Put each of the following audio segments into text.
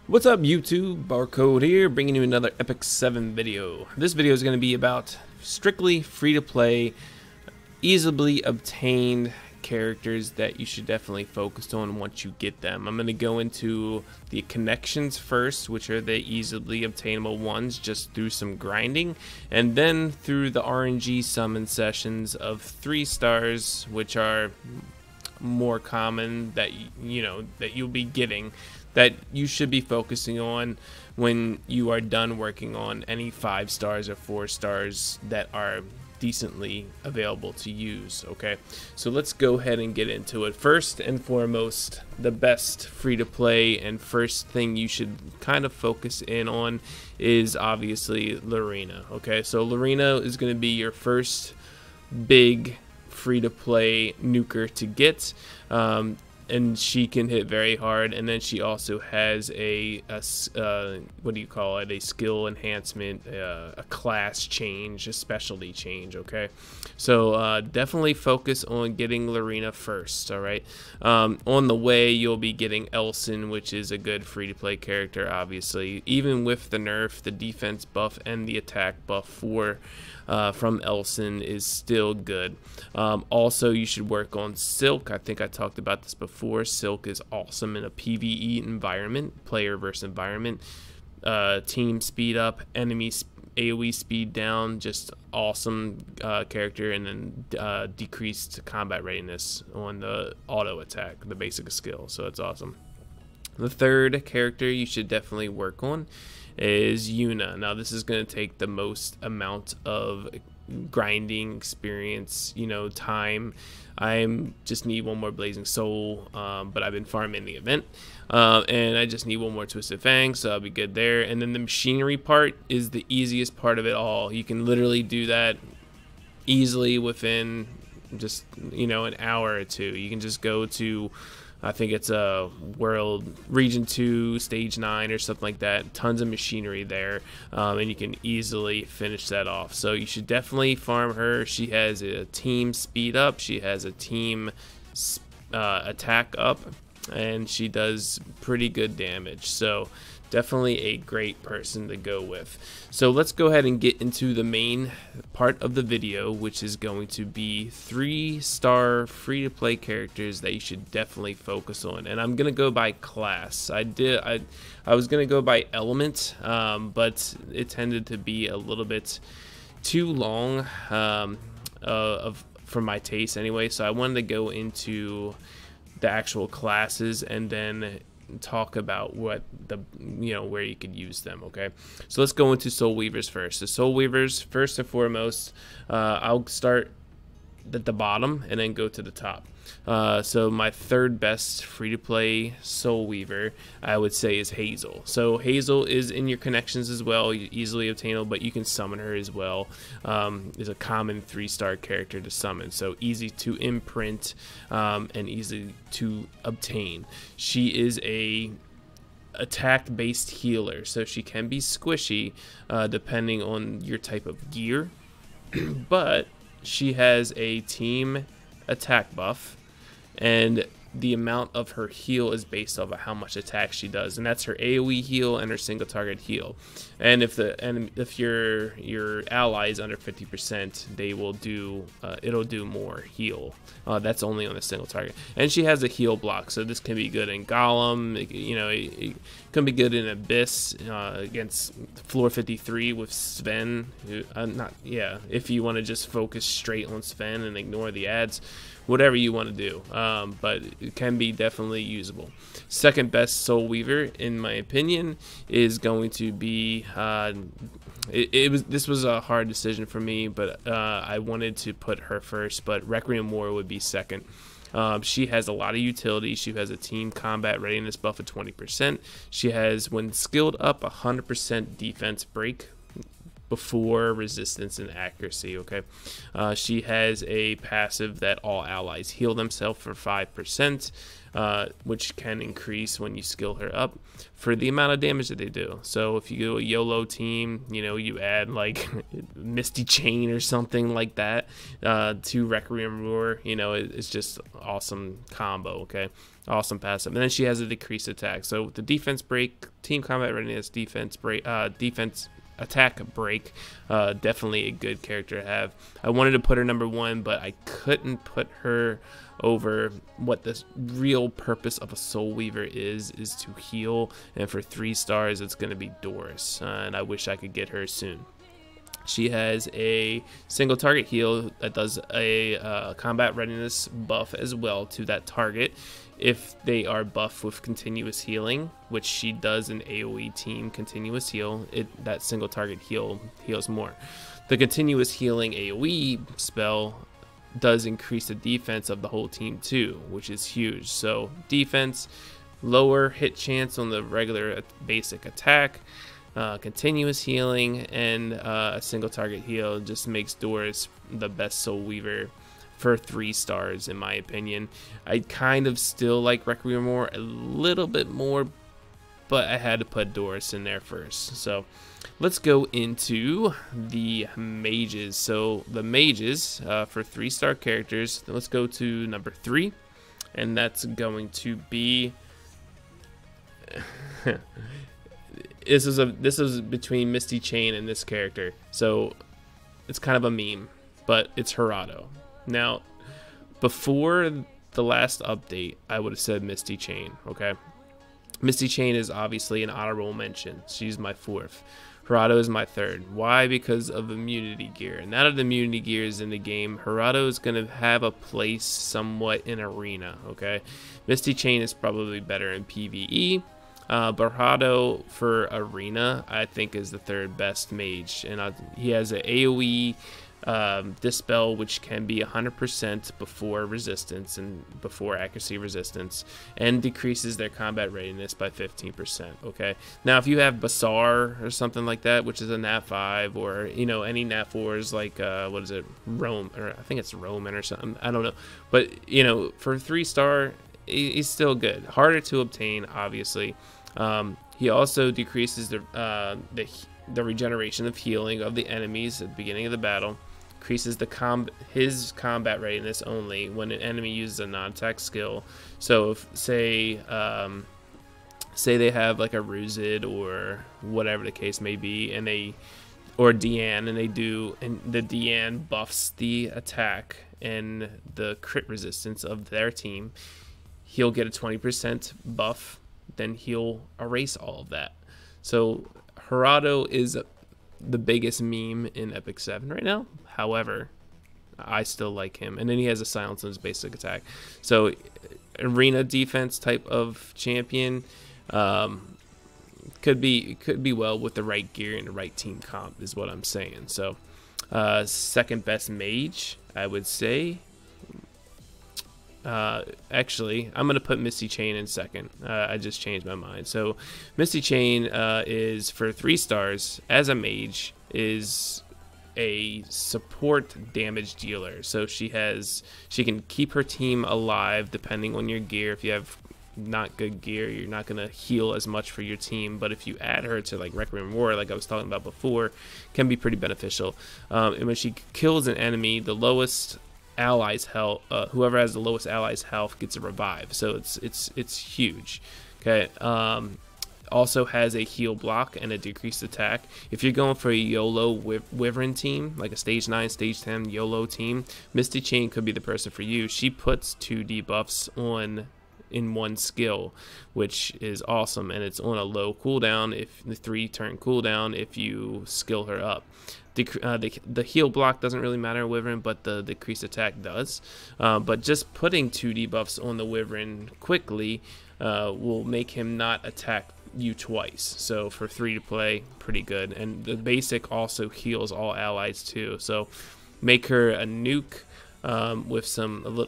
What's up YouTube, Barcode here, bringing you another Epic 7 video. This video is going to be about strictly free-to-play, easily obtained characters that you should definitely focus on once you get them. I'm going to go into the connections first, which are the easily obtainable ones just through some grinding, and then through the RNG summon sessions of 3 stars, which are more common that that you'll be getting, that you should be focusing on when you are done working on any 5 stars or 4 stars that are decently available to use. Okay, so let's go ahead and get into it. First and foremost, the best free-to-play and first thing you should kind of focus in on is obviously Larina. Okay, so Larina is going to be your first big free-to-play nuker to get, and she can hit very hard, and then she also has a what do you call it, a skill enhancement, a class change, a specialty change. Okay, so definitely focus on getting Larina first. All right, on the way you'll be getting Elson, which is a good free-to-play character. Obviously, even with the nerf, the defense buff and the attack buff from Elson is still good. Also, you should work on Silk. I think I talked about this before. Silk is awesome in a PvE environment, player versus environment. Team speed up, enemy AoE speed down, just awesome character, and then decreased combat readiness on the auto attack, the basic skill, so it's awesome. The third character you should definitely work on is Yuna. Now this is going to take the most amount of grinding experience, time. I just need one more Blazing Soul, but I've been farming the event, and I just need one more Twisted Fang, so I'll be good there. And then the machinery part is the easiest part of it all. You can literally do that easily within just an hour or two. You can just go to, I think it's a World Region 2, Stage 9 or something like that. Tons of machinery there, and you can easily finish that off. So you should definitely farm her. She has a team speed up. She has a team attack up, and she does pretty good damage. So definitely a great person to go with. So let's go ahead and get into the main part of the video, which is going to be 3-star free-to-play characters that you should definitely focus on. And I'm gonna go by class. I was gonna go by element, but it tended to be a little bit too long for my taste anyway. So I wanted to go into the actual classes and then talk about what where you could use them. Okay, so let's go into Soul Weavers first. The Soul Weavers, first and foremost, I'll start at the bottom and then go to the top. So my third best free-to-play Soul Weaver, I would say, is Hazel. So Hazel is in your connections as well, easily obtainable, but you can summon her as well. Is a common 3-star character to summon, so easy to imprint and easy to obtain. She is a attack-based healer, so she can be squishy depending on your type of gear, but she has a team attack buff, and the amount of her heal is based off of how much attack she does, and that's her AoE heal and her single target heal. And if your ally is under 50%, they will do it'll do more heal. That's only on a single target. And she has a heal block, so this can be good in Golem. It can be good in Abyss against floor 53 with Sven. If you want to just focus straight on Sven and ignore the ads, whatever you want to do, but it can be definitely usable. Second best Soul Weaver, in my opinion, is going to be this was a hard decision for me, but I wanted to put her first, but Requiem War would be second. She has a lot of utility. She has a team combat readiness buff of 20%. She has, when skilled up, 100% defense break. before resistance and accuracy. Okay, she has a passive that all allies heal themselves for 5%, which can increase when you skill her up for the amount of damage that they do. So if you go a YOLO team, you know, you add like Missy Chain or something like that to Requiem Roar, you know, it's just awesome combo. Okay, awesome passive. And then she has a decreased attack. So with the defense break, team combat readiness, defense break, defense attack break, definitely a good character to have. I wanted to put her number 1, but I couldn't put her over what the real purpose of a Soul Weaver is to heal, and for 3 stars it's going to be Doris, and I wish I could get her soon. She has a single target heal that does a combat readiness buff as well to that target if they are buffed with continuous healing, which she does in AoE team continuous heal. That single target heal heals more. The continuous healing AoE spell does increase the defense of the whole team too, which is huge. So defense, lower hit chance on the regular basic attack, continuous healing, and a single target heal just makes Doris the best Soul Weaver for 3 stars in my opinion. I kind of still like Requiem Roar a little bit more, but I had to put Doris in there first. So let's go into the mages. So the mages for 3-star characters, let's go to number 3, and that's going to be this is between Missy Chain and this character, so it's kind of a meme, but it's Jurado. Now, before the last update, I would have said Missy Chain, okay? Missy Chain is obviously an honorable mention. She's my 4th. Jurado is my 3rd. Why? Because of immunity gear. And now that the immunity gear is in the game, Jurado is going to have a place somewhat in Arena, okay? Missy Chain is probably better in PvE. Barcode for Arena, I think, is the 3rd best mage. And he has an AoE dispel, which can be 100% before resistance and before accuracy resistance, and decreases their combat readiness by 15%. Okay, now if you have Bazaar or something like that, which is a nat 5, or you know, any nat 4s like what is it, Rome, or I think it's Roman or something, I don't know, but you know, for 3-star he's still good. Harder to obtain, obviously. He also decreases the regeneration of healing of the enemies at the beginning of the battle. Increases his combat readiness only when an enemy uses a non-attack skill. So if say they have like a Ruzid or whatever the case may be, and or Deanne, and the Deanne buffs the attack and the crit resistance of their team, he'll get a 20% buff. Then he'll erase all of that. So Jurado is the biggest meme in Epic 7 right now. However, I still like him, and then he has a silence on his basic attack. So arena defense type of champion, could be well with the right gear and the right team comp is what I'm saying. So 2nd best mage, I would say. Actually, I'm gonna put Missy Chain in 2nd. I just changed my mind. So Missy Chain is for 3 stars as a mage, is a support damage dealer. So she can keep her team alive depending on your gear. If you have not good gear, you're not gonna heal as much for your team, but if you add her to like Requiem Roar, like I was talking about before, can be pretty beneficial. And when she kills an enemy, the lowest allies health, whoever has the lowest allies health gets a revive. So it's huge. Okay. Also has a heal block and a decreased attack. If you're going for a YOLO Wyvern team, like a stage 9, stage 10 YOLO team, Missy Chain could be the person for you. She puts 2 debuffs on in one skill, which is awesome, and it's on a low cooldown, if the 3-turn cooldown, if you skill her up. The heal block doesn't really matter in Wyvern, but the decreased attack does. But just putting 2 debuffs on the Wyvern quickly will make him not attack you twice. So for 3 to play, pretty good. And the basic also heals all allies too. So make her a nuke with some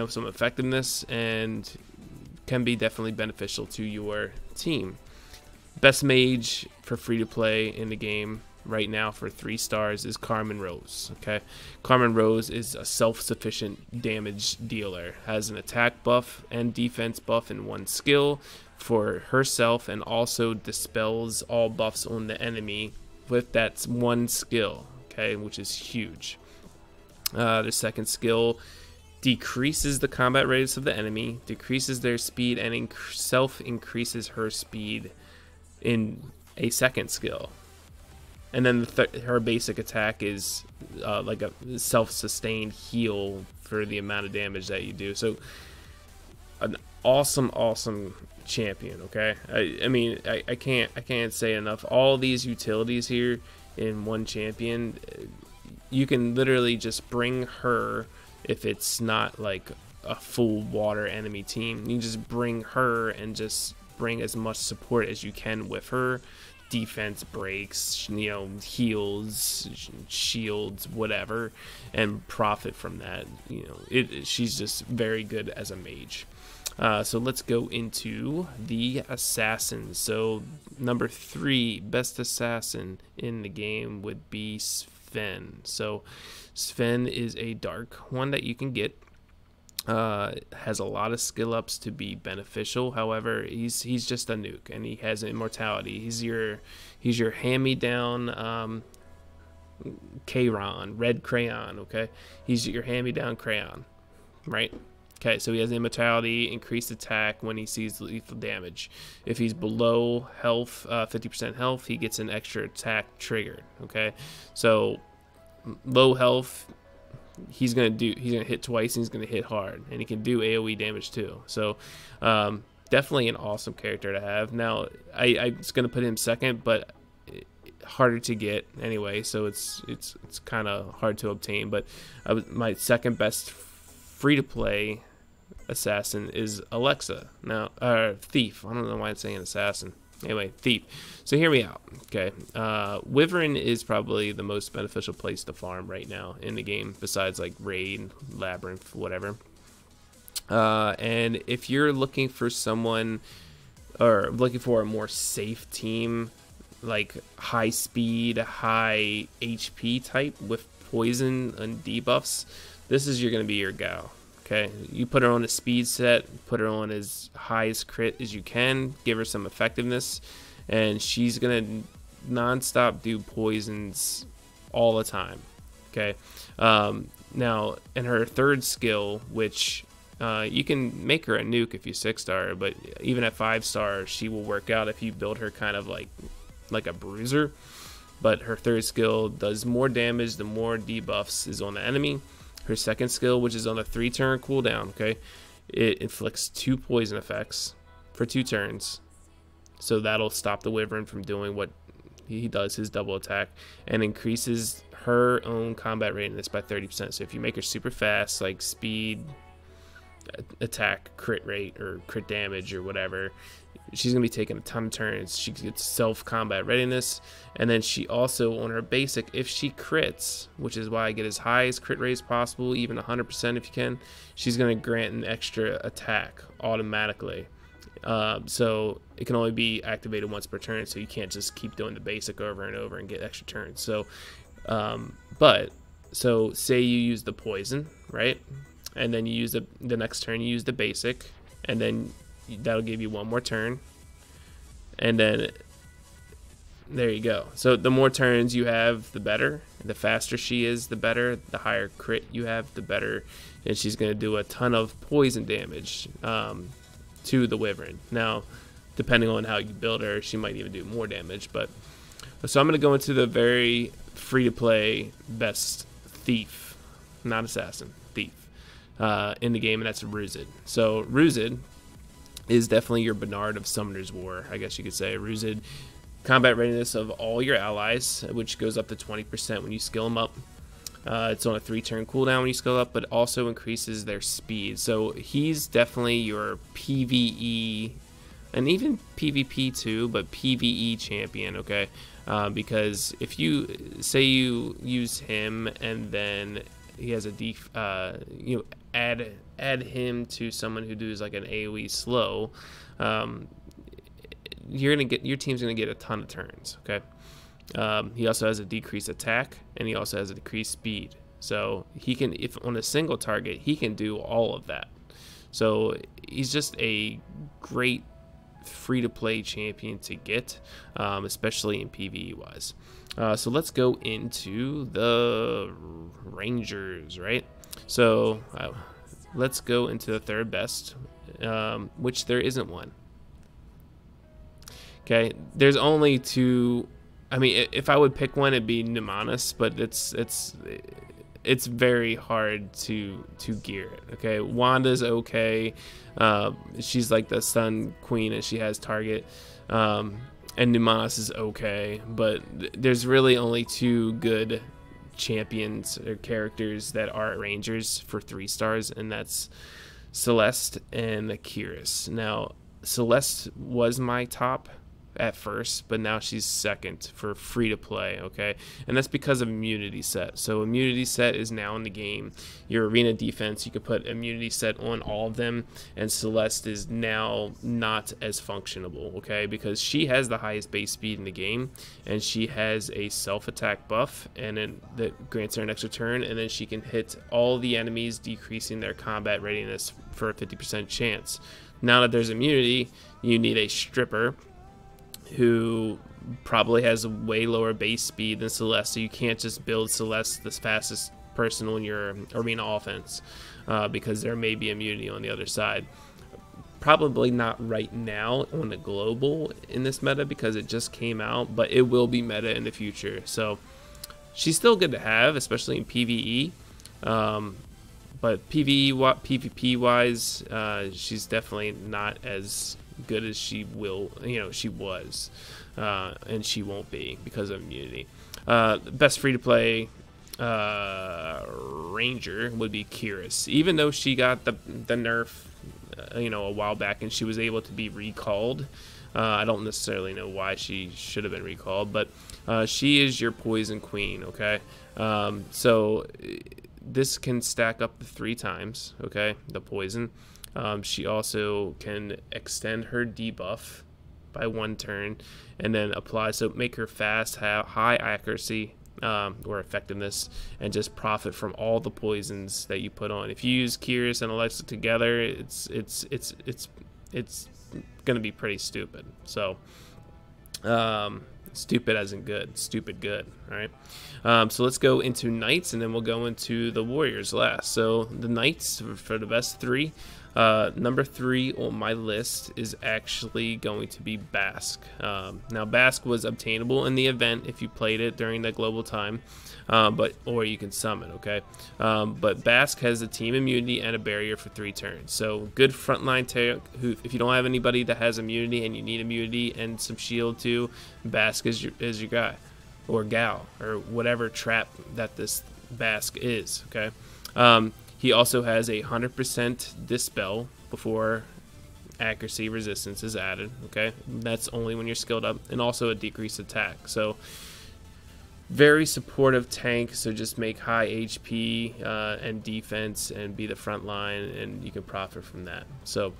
some effectiveness, and can be definitely beneficial to your team. Best mage for free to play in the game, right now for 3 stars is Carmen Rose. Okay, Carmen Rose is a self-sufficient damage dealer, has an attack buff and defense buff in one skill for herself, and also dispels all buffs on the enemy with that one skill. Okay, which is huge. The second skill decreases the combat radius of the enemy, decreases their speed, and self increases her speed in a second skill. And then her basic attack is like a self-sustained heal for the amount of damage that you do. So an awesome champion. Okay, I mean I can't say enough. All these utilities here in one champion, you can literally just bring her. If it's not like a full water enemy team, you can just bring her and just bring as much support as you can with her. Defense breaks, you know, heals, shields, whatever, and profit from that. You know, she's just very good as a mage. So let's go into the assassins. So number 3 best assassin in the game would be Sven. So Sven is a dark one that you can get. Has a lot of skill ups to be beneficial. However, he's just a nuke, and he has immortality. He's your hand-me-down Kieron Red Crayon. Okay, he's your hand-me-down crayon, right? Okay, so he has immortality, increased attack when he sees lethal damage. If he's below health, 50% health, he gets an extra attack triggered. Okay, so low health, he's gonna hit twice, and he's gonna hit hard, and he can do AoE damage too. So definitely an awesome character to have. Now I was gonna put him second, but harder to get anyway, so it's kind of hard to obtain. But my second best free-to-play assassin is Alexa. Now Thief. I don't know why I'm saying assassin. Anyway, Thief. So hear me out. Okay, Wyvern is probably the most beneficial place to farm right now in the game, besides like Raid, Labyrinth, whatever. And if you're looking for someone, or looking for a more safe team, like high speed, high HP type with poison and debuffs, this is going to be your gal. Okay, you put her on a speed set, put her on as high as crit as you can, give her some effectiveness, and she's gonna non-stop do poisons all the time. Okay, now in her third skill, which you can make her a nuke if you 6-star, but even at 5-star, she will work out if you build her kind of like a bruiser. But her third skill does more damage the more debuffs is on the enemy. Her second skill, which is on a 3-turn cooldown, okay, it inflicts 2 poison effects for 2 turns. So that'll stop the Wyvern from doing what he does, his double attack, and increases her own combat readiness by 30%. So if you make her super fast, like speed, attack, crit rate, or crit damage, or whatever, she's going to be taking a ton of turns. She gets self-combat readiness, and then she also, on her basic, if she crits, which is why I get as high as crit rate as possible, even 100% if you can, she's going to grant an extra attack automatically. So it can only be activated once per turn, so you can't just keep doing the basic over and over and get extra turns. So, so say you use the poison, right? And then you use the next turn, you use the basic, and then that'll give you 1 more turn, and then there you go. So the more turns you have, the better. The faster she is, the better. The higher crit you have, the better. And she's going to do a ton of poison damage to the Wyvern. Now, depending on how you build her, she might even do more damage. But so I'm going to go into the very free-to-play best Thief, not assassin, Thief, in the game, and that's Ruzid. So Ruzid is definitely your Bernard of Summoner's War, I guess you could say. Ruzid, combat readiness of all your allies, which goes up to 20% when you skill them up. It's on a 3-turn cooldown when you skill up, but also increases their speed. So he's definitely your PvE, and even PvP too, but PvE champion, okay? Because if you, say you use him and then he has a add him to someone who does like an AoE slow, your team's gonna get a ton of turns. Okay, He also has a decreased attack, and he also has a decreased speed. So he can, if on a single target, he can do all of that. So he's just a great free-to-play champion to get, especially in PvE wise. So let's go into the Rangers, right? So let's go into the third best, which there isn't one. Okay, there's only two. I mean, if I would pick one, it'd be Numanis, but it's very hard to gear it. Okay, Wanda's okay. She's like the Sun Queen, and she has target. And Numanis is okay, but there's really only two good champions or characters that are Rangers for 3 stars, and that's Celeste and Kieron. Now, Celeste was my top at first, but now she's second for free to play. Okay, and that's because of immunity set. So immunity set is now in the game. Your arena defense, you can put immunity set on all of them, and Celeste is now not as functionable, okay, because she has the highest base speed in the game, and she has a self-attack buff, and then that grants her an extra turn, and then she can hit all the enemies, decreasing their combat readiness for a 50% chance. Now that there's immunity, you need a stripper who probably has a way lower base speed than Celeste, so you can't just build Celeste the fastest person on your arena offense, because there may be immunity on the other side. Probably not right now on the global in this meta because it just came out, but it will be meta in the future. So she's still good to have, especially in PvE. But PvP wise, she's definitely not as good as she was, and she won't be because of immunity. Best free to play Ranger would be Kieron, even though she got the nerf a while back, and she was able to be recalled. I don't necessarily know why she should have been recalled, but she is your poison queen. Okay, so this can stack up to 3 times. Okay, the poison. She also can extend her debuff by 1 turn, and then apply, so make her fast, have high accuracy or effectiveness, and just profit from all the poisons that you put on. If you use Kieron and Alexa together, it's gonna be pretty stupid. So stupid as in good, stupid good. All right, so let's go into Knights, and then we'll go into the Warriors last. So the Knights, for the best 3, number 3 on my list is actually going to be Basque. Now Basque was obtainable in the event if you played it during the global time, or you can summon. Okay, but Basque has a team immunity and a barrier for 3 turns. So good frontline tank. Who, if you don't have anybody that has immunity and you need immunity and some shield too, Basque is your guy, or gal, or whatever trap that this Basque is. Okay. He also has a 100% dispel before accuracy resistance is added. Okay, that's only when you're skilled up, and also a decreased attack. So very supportive tank. So just make high HP and defense, and be the front line, and you can profit from that. So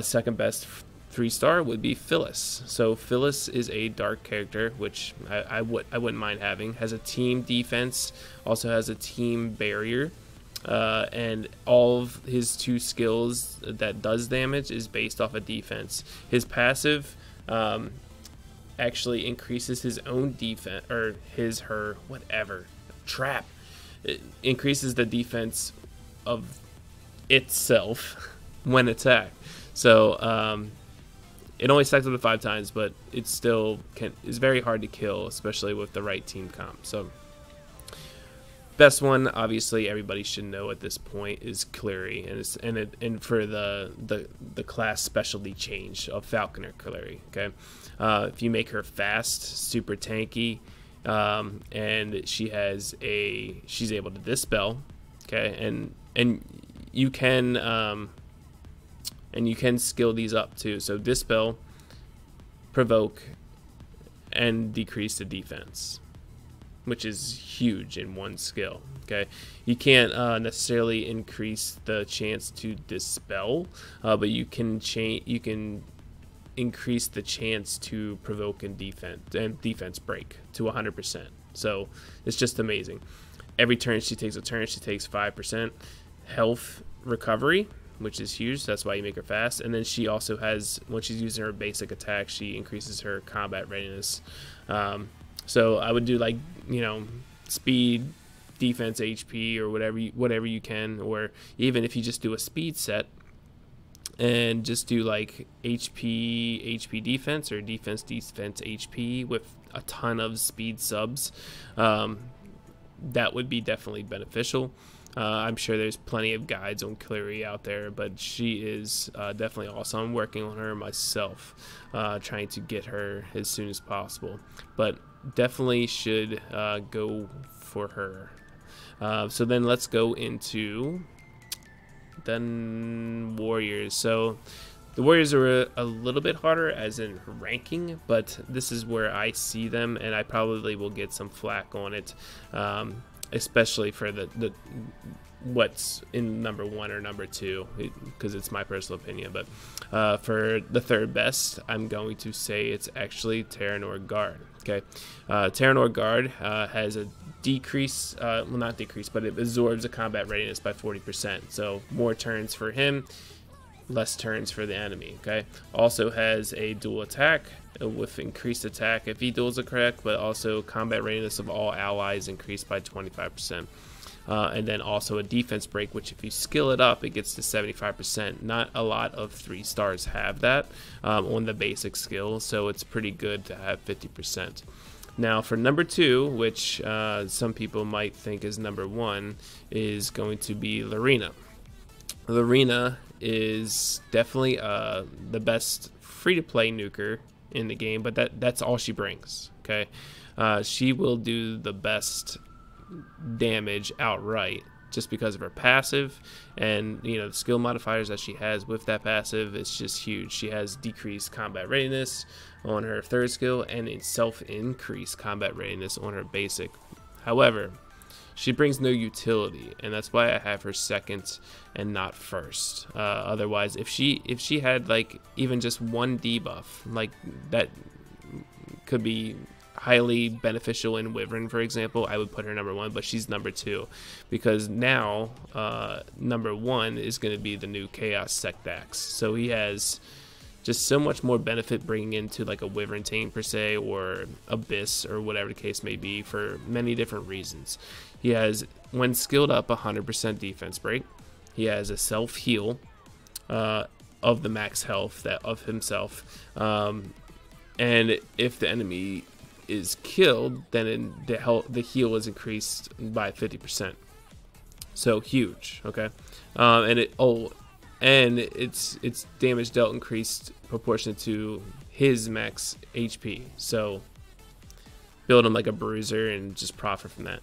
second best 3-star would be Phyllis. So Phyllis is a dark character, which I wouldn't mind having. Has a team defense, also has a team barrier. And all of his 2 skills that does damage is based off of defense. His passive actually increases his own defense, or her whatever trap. It increases the defense of itself when attacked. So it only stacks up to 5 times, but it still is very hard to kill, especially with the right team comp. So best one, obviously, everybody should know at this point, is Clary, and for the class specialty change of Falconer Clary. Okay, if you make her fast, super tanky, and she's able to dispel. Okay, and you can skill these up too. So dispel, provoke, and decrease the defense, which is huge in one skill. Okay, you can't necessarily increase the chance to dispel, but you can increase the chance to provoke and defense break to 100%. So it's just amazing. Every turn she takes a turn, she takes 5% health recovery, which is huge. That's why you make her fast. And then she also has, when she's using her basic attack, she increases her combat readiness. So I would do, like, you know, speed, defense, HP, or whatever you can, or even if you just do a speed set and just do like HP defense, or defense HP with a ton of speed subs, that would be definitely beneficial. I'm sure there's plenty of guides on Clary out there, but she is definitely awesome. I'm working on her myself, trying to get her as soon as possible, but definitely should go for her. So then let's go into then Warriors. So the Warriors are a little bit harder as in ranking, but this is where I see them, and I probably will get some flack on it, especially for the what's in number 1 or number 2, because it's my personal opinion. But for the third best, I'm going to say it's actually Terranor Guard. Okay, Terranor Guard has a decrease, well, not decrease, but it absorbs a combat readiness by 40%. So more turns for him, less turns for the enemy. Okay, also has a dual attack with increased attack if he duels are correct, but also combat readiness of all allies increased by 25%. And then also a defense break, which if you skill it up, it gets to 75%. Not a lot of 3 stars have that on the basic skill, so it's pretty good to have 50%. Now for number 2, which some people might think is number 1, is going to be Larina. Larina is definitely the best free-to-play nuker in the game, but that's all she brings. Okay, she will do the best damage outright just because of her passive, and you know, the skill modifiers that she has with that passive. It's just huge. She has decreased combat readiness on her 3rd skill and itself increased combat readiness on her basic. However, she brings no utility, and that's why I have her 2nd and not 1st. Otherwise, if she had like even just 1 debuff, like that could be highly beneficial in Wyvern, for example, I would put her number 1, but she's number 2 because now number 1 is going to be the new Chaos Sect Axe. So he has just so much more benefit bringing into like a Wyvern Tame per se, or Abyss, or whatever the case may be, for many different reasons. He has, when skilled up, 100% defense break. He has a self heal of the max health that of himself, and if the enemy is killed, then the heal is increased by 50%. So huge. Okay, and it's damage dealt increased proportionate to his max HP. So build him like a bruiser and just profit from that.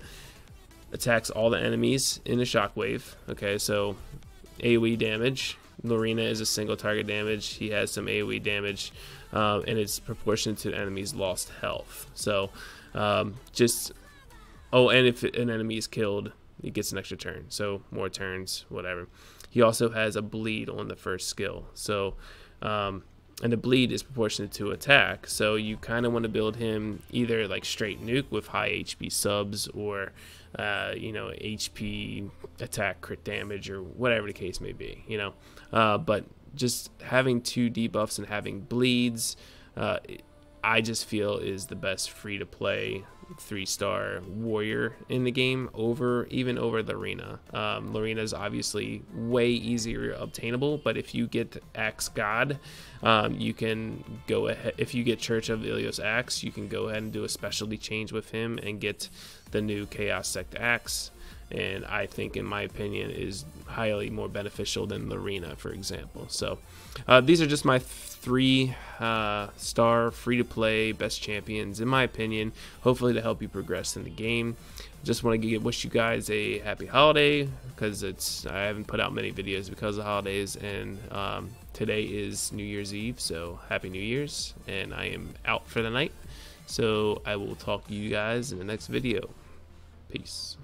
Attacks all the enemies in a shockwave. Okay, so AoE damage. Larina is a single target damage. He has some AoE damage, and it's proportionate to the enemy's lost health. So and if an enemy is killed, he gets an extra turn. So more turns, whatever. He also has a bleed on the 1st skill. So and the bleed is proportionate to attack. So you kind of want to build him either like straight nuke with high HP subs, or you know, HP attack crit damage, or whatever the case may be, you know. But just having 2 debuffs and having bleeds, I just feel is the best free-to-play 3-star warrior in the game, even over Larina. Larina is obviously way easier obtainable, but if you get Axe God, you can go ahead. If you get Church of Ilios Axe, you can go ahead and do a specialty change with him and get the new Chaos Sect Axe, and I think, in my opinion, is highly more beneficial than Larina, for example. So these are just my 3-star free-to-play best champions, in my opinion, hopefully to help you progress in the game. Just want to wish you guys a happy holiday, because I haven't put out many videos because of holidays, and today is New Year's Eve, so happy New Year's, and I am out for the night. So I will talk to you guys in the next video. Peace.